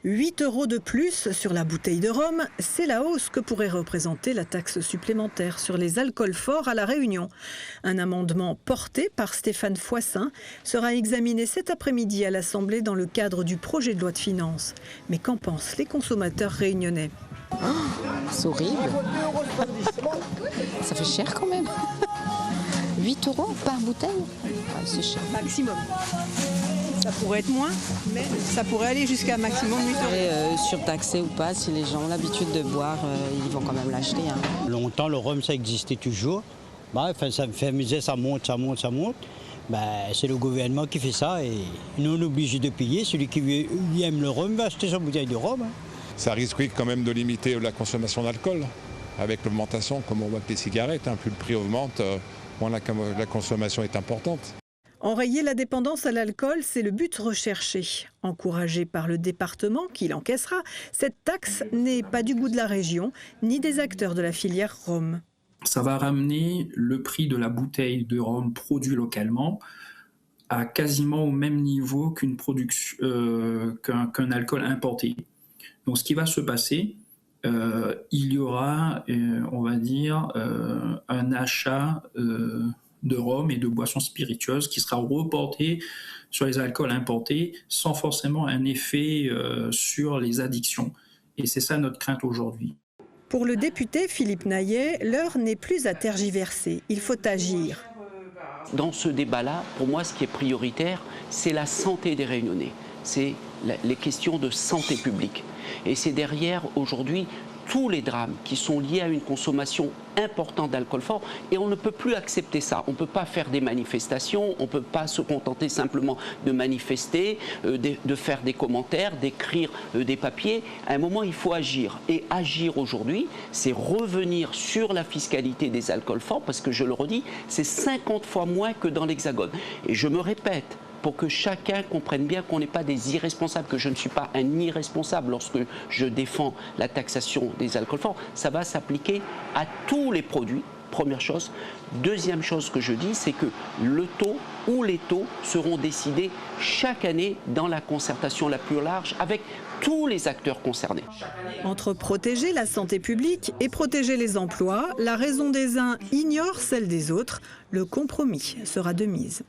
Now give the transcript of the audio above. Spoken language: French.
8 € de plus sur la bouteille de rhum, c'est la hausse que pourrait représenter la taxe supplémentaire sur les alcools forts à La Réunion. Un amendement porté par Stéphane Foissin sera examiné cet après-midi à l'Assemblée dans le cadre du projet de loi de finances. Mais qu'en pensent les consommateurs réunionnais? C'est horrible. Ça fait cher quand même. 8 € par bouteille, c'est cher. Maximum. Ça pourrait être moins, mais ça pourrait aller jusqu'à maximum 8 €. Surtaxé ou pas, si les gens ont l'habitude de boire, ils vont quand même l'acheter. Longtemps, le rhum, ça existait toujours. Ça me fait amuser, ça monte. C'est le gouvernement qui fait ça et nous, on est obligés de payer. Celui qui aime le rhum va acheter sa bouteille de rhum. Ça risque quand même de limiter la consommation d'alcool. Avec l'augmentation, comme on voit avec les cigarettes, plus le prix augmente, moins la consommation est importante. Enrayer la dépendance à l'alcool, c'est le but recherché. Encouragé par le département qui l'encaissera, cette taxe n'est pas du goût de la région, ni des acteurs de la filière rhum. Ça va ramener le prix de la bouteille de rhum produit localement à quasiment au même niveau qu'une production, qu'un alcool importé. Donc ce qui va se passer, il y aura, on va dire, un achat de rhum et de boissons spiritueuses qui sera reporté sur les alcools importés sans forcément un effet sur les addictions. Et c'est ça notre crainte aujourd'hui. Pour le député Philippe Naillet, l'heure n'est plus à tergiverser. Il faut agir. Dans ce débat-là, pour moi, ce qui est prioritaire, c'est la santé des Réunionnais. C'est les questions de santé publique. Et c'est derrière, aujourd'hui, tous les drames qui sont liés à une consommation importante d'alcool fort. Et on ne peut plus accepter ça. On ne peut pas faire des manifestations, on ne peut pas se contenter simplement de manifester, de faire des commentaires, d'écrire des papiers. À un moment, il faut agir. Et agir aujourd'hui, c'est revenir sur la fiscalité des alcools forts, parce que je le redis, c'est 50 fois moins que dans l'Hexagone. Et je me répète, pour que chacun comprenne bien qu'on n'est pas des irresponsables, que je ne suis pas un irresponsable lorsque je défends la taxation des alcools forts. Ça va s'appliquer à tous les produits, première chose. Deuxième chose que je dis, c'est que le taux ou les taux seront décidés chaque année dans la concertation la plus large avec tous les acteurs concernés. Entre protéger la santé publique et protéger les emplois, la raison des uns ignore celle des autres. Le compromis sera de mise.